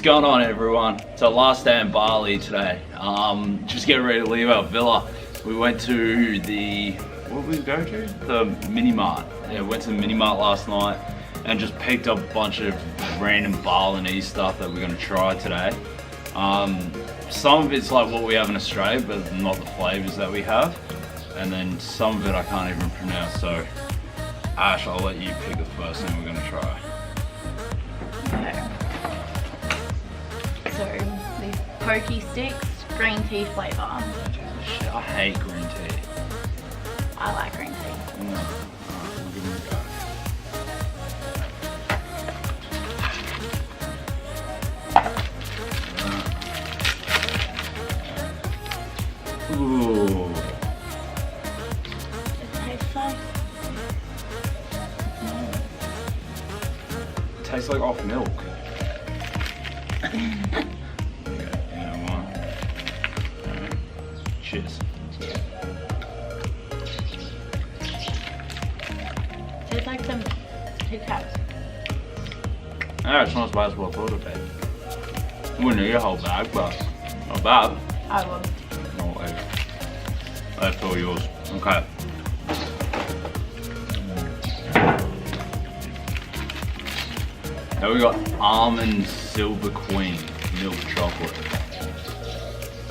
going on, everyone? It's our last day in Bali today. Just getting ready to leave our villa. We went to the, what did we go to? The mini mart. Yeah, we went to the mini mart last night and just picked up a bunch of random Balinese stuff that we're gonna try today. Some of it's like what we have in Australia, but not the flavors that we have. And then some of it I can't even pronounce, so Ash, I'll let you pick the first thing we're gonna try. Okay. So these pokey sticks, green tea flavour. Shit, I hate green tea. I like green tea. No. Alright, we'll give it a go. Ooh. It tastes like... It tastes like off milk. Cheers. Tastes like some Tic Tacs. Yeah, it's not as bad as what I thought it'd be. Wouldn't eat a whole bag, but not bad. I would. No way. That's all yours. Okay. Now we got almond silver queen milk chocolate.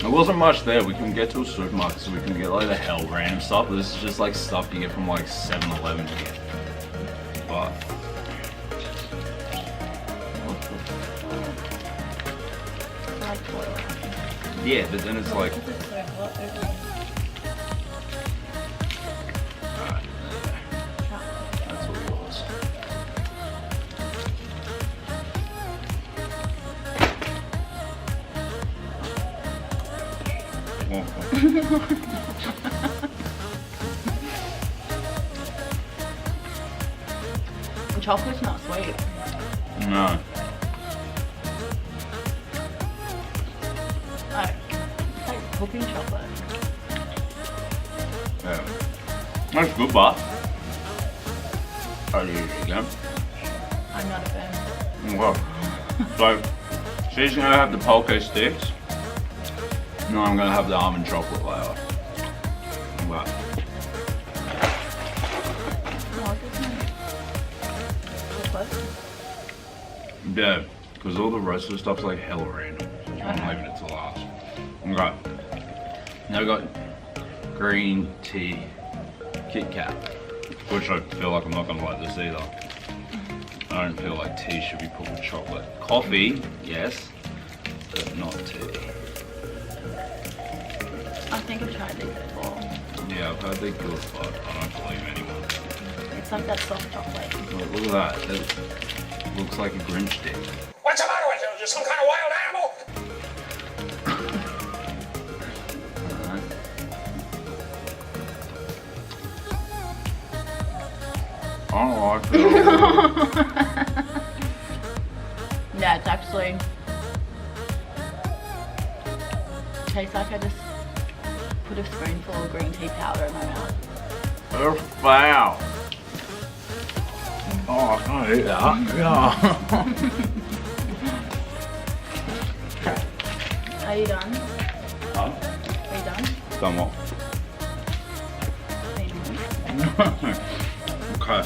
There wasn't much there. We couldn't get to a supermarket, so we can get like the hell random stuff. This is just like stuff you get from like 7-Eleven here. But I like foil. yeah, but then it's like alright, that's all yours. The chocolate's not sweet. No. It's like cooking chocolate. Yeah. That's good, but I'll use it again. I'm not a fan. Well, so she's gonna have the poke sticks. No, I'm gonna have the almond chocolate layer. But yeah, because all the rest of the stuff's like hella random. So I'm leaving it to last. Okay. Now we got green tea Kit Kat, which I feel like I'm not gonna like this either. I don't feel like tea should be put with chocolate. Coffee, yes, but not tea. I think I've tried these before. Yeah, I've heard they're good, but I don't believe anyone. It's like that soft chocolate. Look at that. It looks like a Grinch stick. What's the matter with you? You're some kind of wild animal? I don't like it. Yeah, it's actually tastes like I just put a spoonful of green tea powder in my mouth. They're foul. Oh, I can't eat that. Yeah. Are you done? Huh? Are you done? Somewhat. Okay.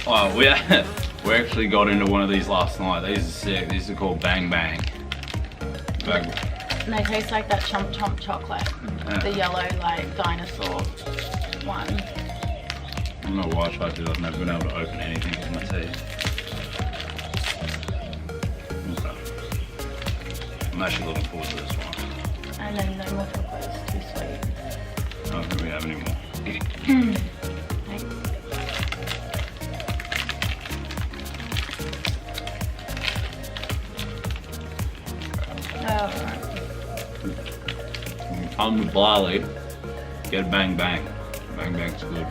Oh, we actually got into one of these last night. These are sick. These are called Bang Bang. Bang. And they taste like that chomp chomp chocolate. Yeah. The yellow like dinosaur one. I don't know why I tried to. I've never been able to open anything with my teeth. Okay. I'm actually looking forward to this one. And then no more chocolate, it's too sweet. I don't think we have any more. Come to Bali, get Bang Bang. Bang Bang's good.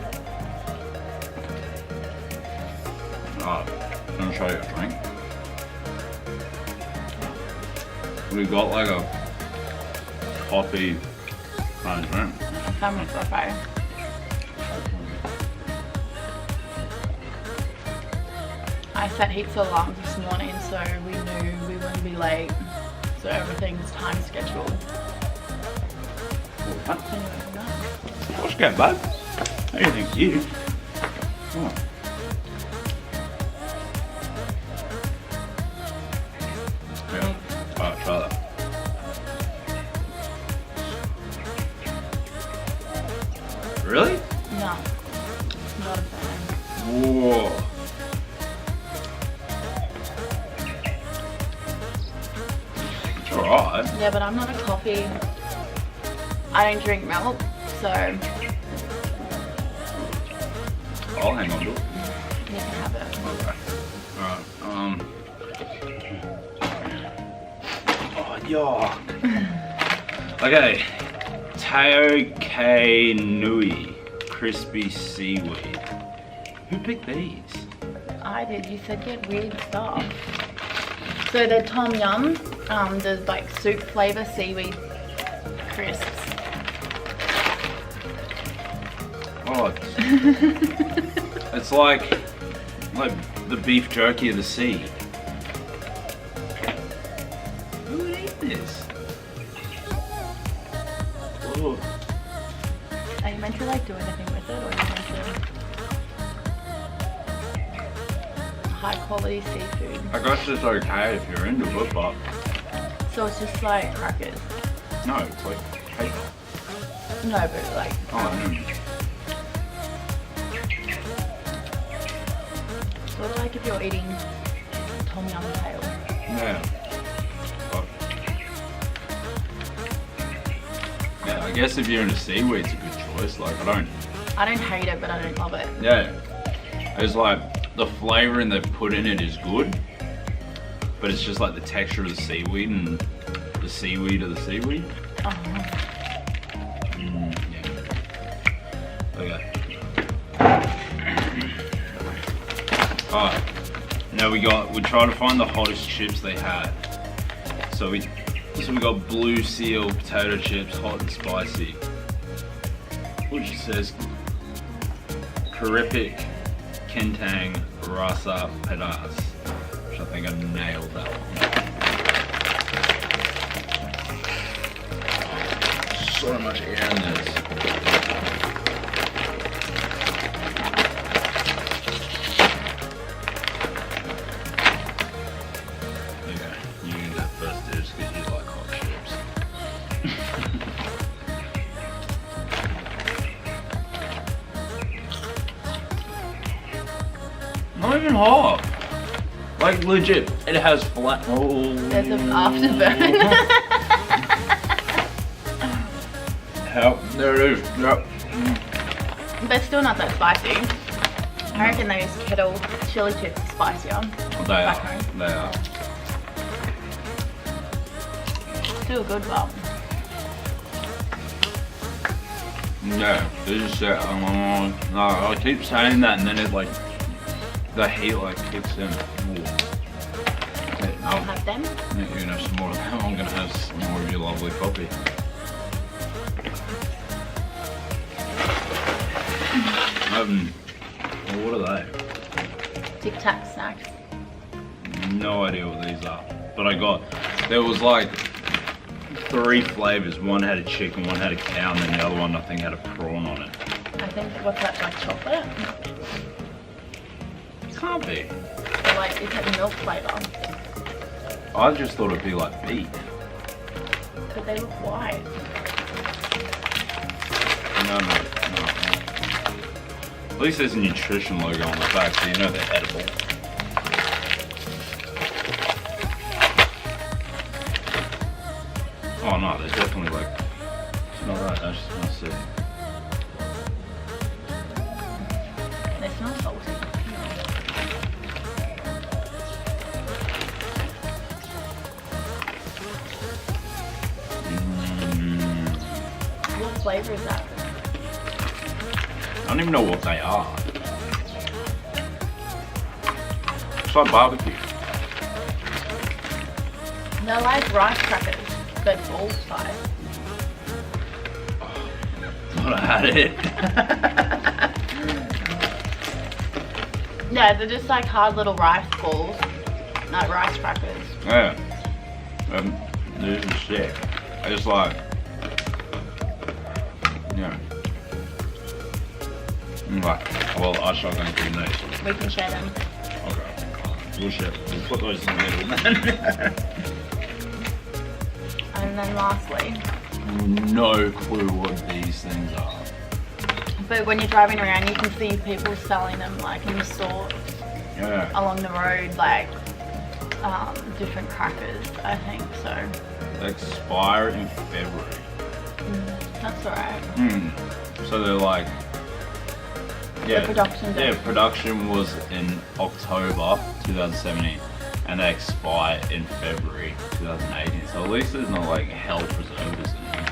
Alright, I'm gonna show you a drink. We got like a coffee kind of drink. Come with buffet. I I set heaps of alarms this morning so we knew we wouldn't be late. So everything's time scheduled. Anyway, no. What's going, bud? Anything you? Oh. Yeah. Alright, try that. Really? No. Not a fan. Whoa. It's alright. Yeah, but I'm not a coffee. I don't drink milk, so I'll hang on to it. you can have it. Okay. Alright, oh, yuck. Okay. Tao K Nui. Crispy seaweed. Who picked these? I did. You said get weird stuff. So they're tom yum. There's like soup flavor seaweed crisps. Oh, it's like the beef jerky of the sea. Who would eat this? Oh. Are you meant to like do anything with it, or are you meant to high quality seafood? I guess it's okay if you're into it, but So it's just like crackers. no, it's like paper. No, but like Oh, sort of like if you're eating tom yum tail. yeah. But, yeah, I guess if you're into seaweed, it's a good choice. Like, I don't hate it, but I don't love it. yeah. It's like the flavoring they've put in it is good, but it's just like the texture of the seaweed and the seaweed of the seaweed. Yeah. Okay. Alright. Now we tried to find the hottest chips they had. So we got blue seal potato chips, hot and spicy. Which says Karipik Kentang Rasa Pedas. Which I think I nailed that one. So much air in this. Okay, you can go first just because you like hot chips. Not even hot. Like legit, it has flat. Oh. There's an afterburn. Help, there it is. Yep. But still not that spicy. I reckon those kettle chili chips are spicier. They Back are. home. They are. Still good, but Yeah, they just say, no, I keep saying that and then it like, the heat like kicks in. I'll have them. You can have some more of them. I'm gonna have some more of your lovely coffee. What are they? Tic Tac snacks. No idea what these are. But there was like 3 flavors. One had a chicken, one had a cow, and then the other one I think had a prawn on it. I think, what's that, like chocolate? Can't be. Or like, is it milk flavour? I just thought it'd be like beef. But they look white. No. At least there's a nutrition logo on the back, so you know they're edible. Oh no, they're definitely like, it's not right, I just want to see. They smell salty. What flavour is that? I don't even know what they are. It's like barbecue. They're like rice crackers, but ball size. Thought I had it. Yeah, they're just like hard little rice balls. Like rice crackers. Yeah. This is sick. It's like, yeah. Okay. Well, I shall go and do these. We can share them. Okay. We'll share. We'll put those in the middle, man. And then lastly, No clue what these things are. but when you're driving around, you can see people selling them like in the stores Yeah. along the road, like different crackers. I think so. They expire in February. That's alright. So they're like, yeah, production date. yeah, production was in October 2017, and they expire in February 2018. So at least there's no like hell preservatives in them.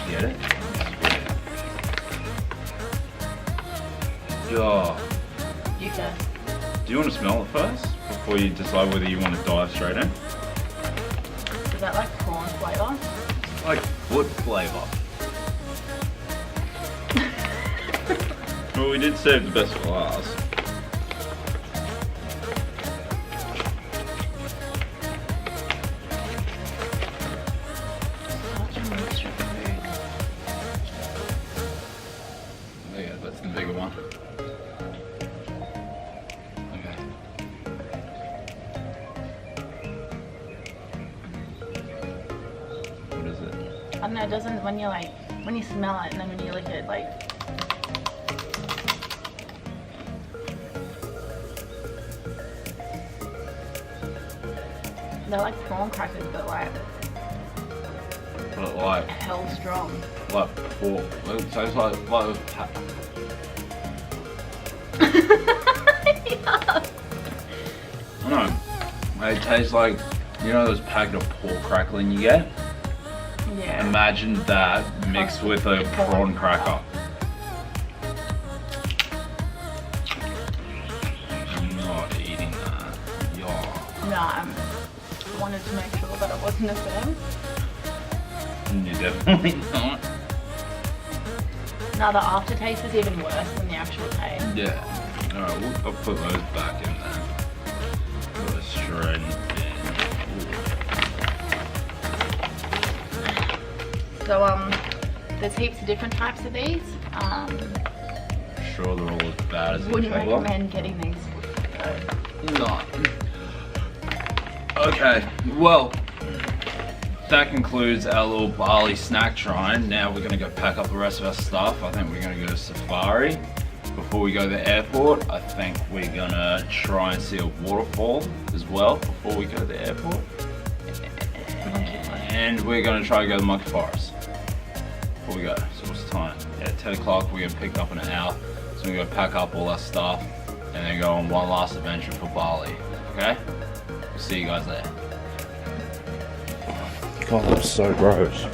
Get it? Yeah. You can. Do you want to smell it first before you decide whether you want to dive straight in? Is that like prawn flavour? Like foot flavour. Well, we did save the best for last. Such a mixture of food. There you go, that's the bigger one. Okay. What is it? I don't know, it doesn't, when you smell it and then when you lick it, like, they're like prawn crackers, but like But like hell strong. pork. It tastes like Yeah. I don't know. It tastes like, you know those packet of pork crackling you get? Yeah. Imagine that mixed with a prawn cracker. I'm not eating that. Yeah. No, I wanted to make sure that it wasn't a thing. You definitely not. Now the aftertaste is even worse than the actual taste. Yeah. Alright, I'll put those back in there. Put those straight in. So there's heaps of different types of these. Sure they're all as bad as Wouldn't each other. recommend getting these. No. Okay, well, that concludes our little Bali snack trying. Now we're gonna go pack up the rest of our stuff. I think we're gonna go to safari. Before we go to the airport, I think we're gonna try and see a waterfall as well before we go to the airport. And we're gonna try to go to the monkey forest before we go. So what's the time? Yeah, 10 o'clock, we're gonna pick up in an hour. So we're gonna pack up all our stuff and then go on one last adventure for Bali, okay? We'll see you guys there. God, that's so gross.